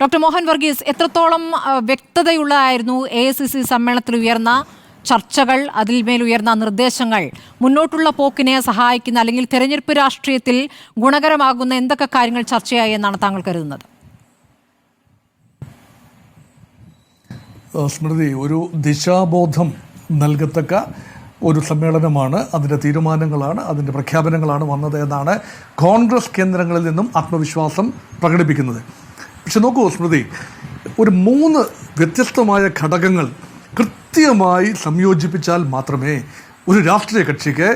Doctor Mohan Varghese, എത്രത്തോളം വ്യക്തതയുള്ളതായിരുന്നു AICC സമ്മേളനത്തിൽ ഉയർന്ന ചർച്ചകൾ, അതിൽമേൽ ഉയർന്ന നിർദ്ദേശങ്ങൾ മുന്നോട്ടുള്ള പോക്കിനെ സഹായിക്കുന്ന അല്ലെങ്കിൽ തെരഞ്ഞെടുപ്പ് രാഷ്ട്രീയത്തിൽ ഗുണകരമാകുന്ന എന്തൊക്കെ കാര്യങ്ങൾ ചർച്ചയായി എന്നാണ് താങ്കൾ കരുതുന്നത്? സ്മൃതി, ഒരു ദിശാബോധം നൽകത്തക്ക ഒരു സമ്മേളനമാണ്, അതിൻ്റെ തീരുമാനങ്ങളാണ്, അതിൻ്റെ പ്രഖ്യാപനങ്ങളാണ് വന്നത് എന്നാണ് കോൺഗ്രസ് കേന്ദ്രങ്ങളിൽ നിന്നും ആത്മവിശ്വാസം പ്രകടിപ്പിക്കുന്നത്. പക്ഷെ നോക്കൂ സ്മൃതി, ഒരു 3 വ്യത്യസ്തമായ ഘടകങ്ങൾ കൃത്യമായി സംയോജിപ്പിച്ചാൽ മാത്രമേ ഒരു രാഷ്ട്രീയ കക്ഷിക്ക്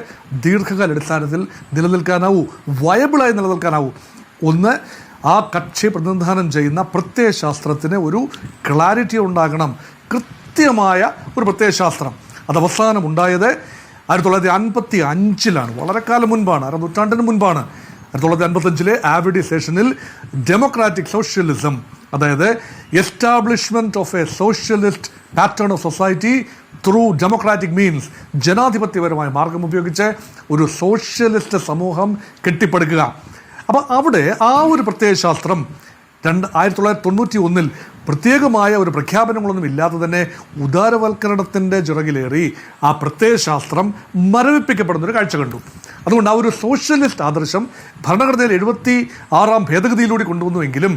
ദീർഘകാല അടിസ്ഥാനത്തിൽ നിലനിൽക്കാനാവൂ, വയബിളായി നിലനിൽക്കാനാവൂ. ഒന്ന്, ആ കക്ഷി പ്രതിനിധാനം ചെയ്യുന്ന പ്രത്യയശാസ്ത്രത്തിന് ഒരു ക്ലാരിറ്റി ഉണ്ടാകണം, കൃത്യമായ ഒരു പ്രത്യയശാസ്ത്രം. അത് അവസാനം ഉണ്ടായത് 1955 വളരെ കാലം മുൻപാണ്, നൂറ്റാണ്ടിന് മുൻപാണ്. 1955 ആവിഡി സെഷനിൽ ഡെമോക്രാറ്റിക് സോഷ്യലിസം, അതായത് establishment of a socialist pattern of society through democratic means, ജനാധിപത്യപരമായ മാർഗം ഉപയോഗിച്ച് ഒരു സോഷ്യലിസ്റ്റ് സമൂഹം കെട്ടിപ്പടുക്കുക. അപ്പോൾ അവിടെ ആ ഒരു പ്രത്യയശാസ്ത്രം 1991 പ്രത്യേകമായ ഒരു പ്രഖ്യാപനങ്ങളൊന്നും ഇല്ലാതെ തന്നെ ഉദാരവൽക്കരണത്തിൻ്റെ ചിറകിലേറി ആ പ്രത്യയശാസ്ത്രം മരവിപ്പിക്കപ്പെടുന്നൊരു കാഴ്ച കണ്ടു. അതുകൊണ്ട് ആ ഒരു സോഷ്യലിസ്റ്റ് ആദർശം ഭരണഘടനയിൽ 76ാം ഭേദഗതിയിലൂടെ കൊണ്ടുവന്നുവെങ്കിലും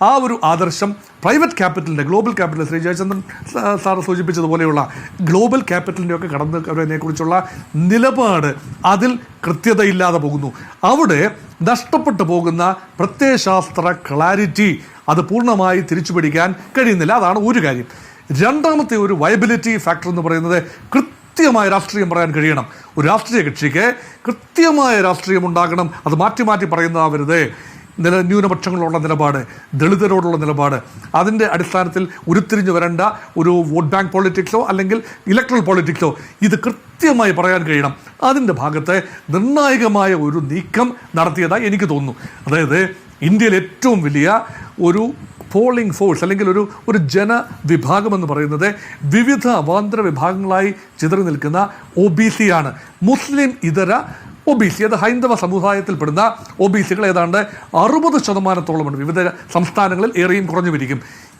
ആ ഒരു ആദർശം പ്രൈവറ്റ് ക്യാപിറ്റലിൻ്റെ, global capital, Shri Jayachandran sir സൂചിപ്പിച്ചതുപോലെയുള്ള ഗ്ലോബൽ ക്യാപിറ്റലിൻ്റെ ഒക്കെ കടന്നതിനെക്കുറിച്ചുള്ള നിലപാട് അതിൽ കൃത്യതയില്ലാതെ പോകുന്നു. അവിടെ നഷ്ടപ്പെട്ടു പോകുന്ന പ്രത്യയശാസ്ത്ര ക്ലാരിറ്റി അത് പൂർണ്ണമായി തിരിച്ചു പിടിക്കാൻ കഴിയുന്നില്ല. അതാണ് ഒരു കാര്യം. രണ്ടാമത്തെ ഒരു വയബിലിറ്റി ഫാക്ടർ എന്ന് പറയുന്നത് കൃത്യമായ രാഷ്ട്രീയം പറയാൻ കഴിയണം. ഒരു രാഷ്ട്രീയ കക്ഷിക്ക് കൃത്യമായ രാഷ്ട്രീയം ഉണ്ടാകണം. അത് മാറ്റി മാറ്റി പറയുന്നതാവരുത്. ന്യൂനപക്ഷങ്ങളോടുള്ള നിലപാട്, ദളിതരോടുള്ള നിലപാട്, അതിൻ്റെ അടിസ്ഥാനത്തിൽ ഉരുത്തിരിഞ്ഞു വരേണ്ട ഒരു വോട്ട് ബാങ്ക് പൊളിറ്റിക്സോ അല്ലെങ്കിൽ ഇലക്ട്രൽ പൊളിറ്റിക്സോ ഇത് കൃത്യമായി പറയാൻ കഴിയണം. അതിൻ്റെ ഭാഗത്ത് നിർണായകമായ ഒരു നീക്കം നടത്തിയതായി എനിക്ക് തോന്നുന്നു. അതായത് ഇന്ത്യയിൽ ഏറ്റവും വലിയ ഒരു പോളിംഗ് ഫോഴ്സ് അല്ലെങ്കിൽ ഒരു ജനവിഭാഗം എന്ന് പറയുന്നത് വിവിധ അവാന്തര വിഭാഗങ്ങളായി ചിതറി നിൽക്കുന്ന OBC ആണ്. മുസ്ലിം ഇതര OBC, അത് ഹൈന്ദവ സമുദായത്തിൽപ്പെടുന്ന OBCകൾ ഏതാണ്ട് 60% വിവിധ സംസ്ഥാനങ്ങളിൽ ഏറെയും കുറഞ്ഞു വരിക്കും.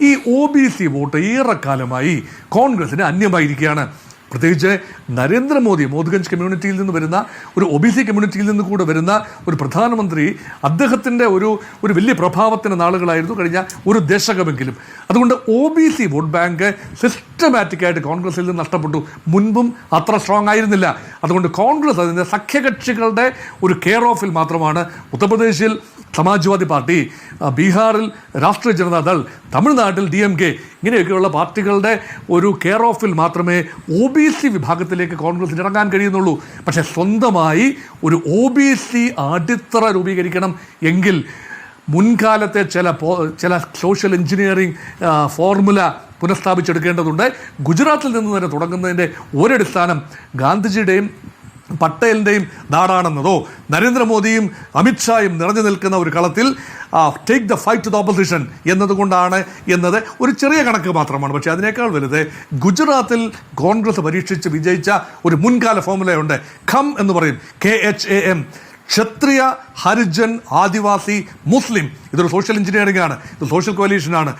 ഈ OBC വോട്ട് ഏറെക്കാലമായി കോൺഗ്രസിന് അന്യമായിരിക്കുകയാണ്. പ്രത്യേകിച്ച് നരേന്ദ്രമോദി മോദ്ഗഞ്ച് കമ്മ്യൂണിറ്റിയിൽ നിന്ന് വരുന്ന ഒരു OBC കമ്മ്യൂണിറ്റിയിൽ നിന്ന് കൂടെ വരുന്ന ഒരു പ്രധാനമന്ത്രി, അദ്ദേഹത്തിൻ്റെ ഒരു വലിയ പ്രഭാവത്തിന് നാളുകളായിരുന്നു, കഴിഞ്ഞ ഒരു ദശകമെങ്കിലും. അതുകൊണ്ട് OBC വോട്ട് ബാങ്ക് സിസ്റ്റമാറ്റിക്കായിട്ട് കോൺഗ്രസിൽ നിന്ന് നഷ്ടപ്പെട്ടു. മുൻപും അത്ര സ്ട്രോങ് ആയിരുന്നില്ല. അതുകൊണ്ട് കോൺഗ്രസ് അതിൻ്റെ സഖ്യകക്ഷികളുടെ ഒരു കെയർ ഓഫിൽ മാത്രമാണ്. ഉത്തർപ്രദേശിൽ സമാജ്വാദി പാർട്ടി, ബീഹാറിൽ രാഷ്ട്രീയ ജനതാദൾ, തമിഴ്നാട്ടിൽ DMK, ഇങ്ങനെയൊക്കെയുള്ള പാർട്ടികളുടെ ഒരു കെയർ ഓഫിൽ മാത്രമേ OBC വിഭാഗത്തിലേക്ക് കോൺഗ്രസിന് ഇറങ്ങാൻ കഴിയുന്നുള്ളൂ. പക്ഷേ സ്വന്തമായി ഒരു OBC അടിത്തറ രൂപീകരിക്കണം എങ്കിൽ മുൻകാലത്തെ ചില സോഷ്യൽ എഞ്ചിനീയറിംഗ് ഫോർമുല പുനഃസ്ഥാപിച്ചെടുക്കേണ്ടതുണ്ട്. ഗുജറാത്തിൽ നിന്ന് തന്നെ തുടങ്ങുന്നതിൻ്റെ ഒരടിസ്ഥാനം ഗാന്ധിജിയുടെയും പട്ടേലിൻ്റെയും നാടാണെന്നതോ നരേന്ദ്രമോദിയും അമിത്ഷായും നിറഞ്ഞു നിൽക്കുന്ന ഒരു കളത്തിൽ take the fight to the opposition എന്നതുകൊണ്ടാണ് എന്നത് ഒരു ചെറിയ കണക്ക് മാത്രമാണ്. പക്ഷേ അതിനേക്കാൾ വലുത് ഗുജറാത്തിൽ കോൺഗ്രസ് പരീക്ഷിച്ച് വിജയിച്ച ഒരു മുൻകാല ഫോർമുലയുണ്ട്. ഖം എന്ന് പറയും, KHAM, ക്ഷത്രിയ, ഹരിജൻ, ആദിവാസി, മുസ്ലിം. ഇതൊരു സോഷ്യൽ എഞ്ചിനീയറിംഗ് ആണ്, ഇത് സോഷ്യൽ കോലീഷനാണ്.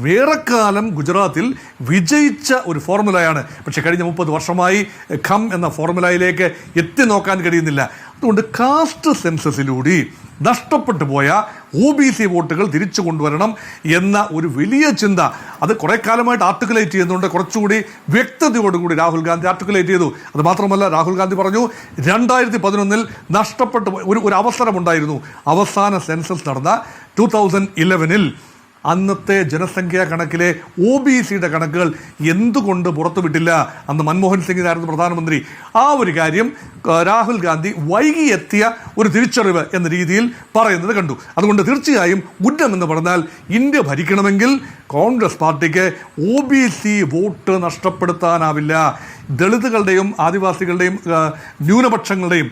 വേറെക്കാലം ഗുജറാത്തിൽ വിജയിച്ച ഒരു ഫോർമുലയാണ്. പക്ഷേ കഴിഞ്ഞ 30 വർഷമായി ഖം എന്ന ഫോർമുലയിലേക്ക് എത്തി നോക്കാൻ കഴിയുന്നില്ല. അതുകൊണ്ട് കാസ്റ്റ് സെൻസസിലൂടെ നഷ്ടപ്പെട്ടു പോയ OBC വോട്ടുകൾ തിരിച്ചു കൊണ്ടുവരണം എന്ന ഒരു വലിയ ചിന്ത അത് കുറേ കാലമായിട്ട് ആർട്ടിക്കുലേറ്റ് ചെയ്യുന്നുണ്ട്. കുറച്ചുകൂടി വ്യക്തതയോടുകൂടി രാഹുൽ ഗാന്ധി ആർട്ടിക്കുലേറ്റ് ചെയ്തു. അത് മാത്രമല്ല, രാഹുൽ ഗാന്ധി പറഞ്ഞു 2011 നഷ്ടപ്പെട്ടു ഒരു അവസരമുണ്ടായിരുന്നു. അവസാന സെൻസസ് നടന്ന 2011 അന്നത്തെ ജനസംഖ്യാ കണക്കിലെ OBCയുടെ കണക്കുകൾ എന്തുകൊണ്ട് പുറത്തുവിട്ടില്ല? അന്ന് മൻമോഹൻ സിംഗിനായിരുന്നു പ്രധാനമന്ത്രി. ആ ഒരു കാര്യം രാഹുൽ ഗാന്ധി വൈകി എത്തിയ ഒരു തിരിച്ചറിവ് എന്ന രീതിയിൽ പറയുന്നത് കണ്ടു. അതുകൊണ്ട് തീർച്ചയായും ഉന്നം എന്ന് പറഞ്ഞാൽ ഇന്ത്യ ഭരിക്കണമെങ്കിൽ കോൺഗ്രസ് പാർട്ടിക്ക് OBC വോട്ട് നഷ്ടപ്പെടുത്താനാവില്ല. ദളിതുകളുടെയും ആദിവാസികളുടെയും ന്യൂനപക്ഷങ്ങളുടെയും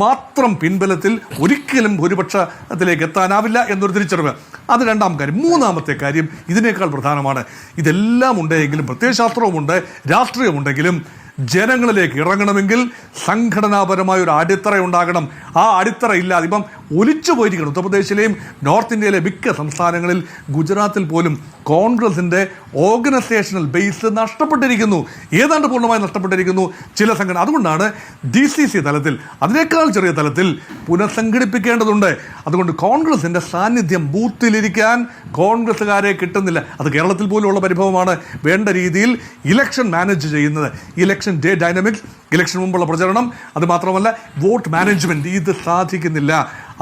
മാത്രം പിൻബലത്തിൽ ഒരിക്കലും ഭൂരിപക്ഷത്തിലേക്ക് എത്താനാവില്ല എന്നൊരു തിരിച്ചറിവ്. അത് രണ്ടാം കാര്യം. മൂന്നാമത്തെ കാര്യം ഇതിനേക്കാൾ പ്രധാനമാണ്. ഇതെല്ലാം ഉണ്ടെങ്കിലും, പ്രത്യയശാസ്ത്രവുമുണ്ട്, രാഷ്ട്രീയമുണ്ടെങ്കിലും ജനങ്ങളിലേക്ക് ഇറങ്ങണമെങ്കിൽ സംഘടനാപരമായ ഒരു അടിത്തറ ഉണ്ടാകണം. ആ അടിത്തറ ഇല്ലാതെ ഇപ്പം ഒലിച്ചു പോയിരിക്കണം. ഉത്തർപ്രദേശിലെയും നോർത്ത് ഇന്ത്യയിലെ മിക്ക സംസ്ഥാനങ്ങളിൽ, ഗുജറാത്തിൽ പോലും കോൺഗ്രസിന്റെ ഓർഗനൈസേഷണൽ ബേസ് നഷ്ടപ്പെട്ടിരിക്കുന്നു, ഏതാണ്ട് പൂർണ്ണമായി നഷ്ടപ്പെട്ടിരിക്കുന്നു ചില സംഘടന. അതുകൊണ്ടാണ് DCC തലത്തിൽ, അതിനേക്കാൾ ചെറിയ തലത്തിൽ പുനഃസംഘടിപ്പിക്കേണ്ടതുണ്ട്. അതുകൊണ്ട് കോൺഗ്രസിന്റെ സാന്നിധ്യം, ബൂത്തിലിരിക്കാൻ കോൺഗ്രസ്സുകാരെ കിട്ടുന്നില്ല. അത് കേരളത്തിൽ പോലുള്ള പരിഭവമാണ്. വേണ്ട രീതിയിൽ ഇലക്ഷൻ മാനേജ് ചെയ്യുന്നത്, ഇലക്ഷൻ ഡേ ഡൈനാമിക്സ്, ഇലക്ഷൻ മുമ്പുള്ള പ്രചരണം, അത് മാത്രമല്ല വോട്ട് മാനേജ്മെന്റ്, ഇത് സാധിക്കുന്നില്ല.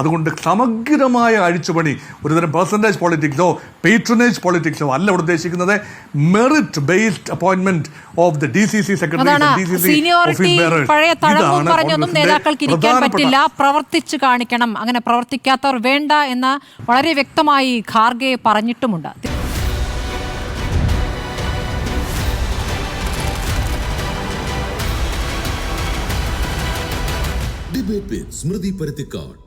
അതുകൊണ്ട് സമഗ്രമായ അഴിച്ചുപണി, ഒരുതരം പെർസെൻറ്റേജ് പൊളിറ്റിക്സോ പേട്രണേജ് പൊളിറ്റിക്സോ അല്ല ഇവിടെ ഉദ്ദേശിക്കുന്നത്. Merit based appointment of the DCC secretaries, seniority പഴയ തഴമ്പും പറഞ്ഞൊന്നും നേതാക്കൾക്ക് ഇരിക്കാൻ പറ്റില്ല, പ്രവർത്തിച്ചു കാണിക്കണം. അങ്ങനെ പ്രവർത്തിക്കാത്തവർ വേണ്ട എന്ന് വളരെ വ്യക്തമായി Kharge പറഞ്ഞിട്ടുമുണ്ട്. Debate with Smriti Parathikkad.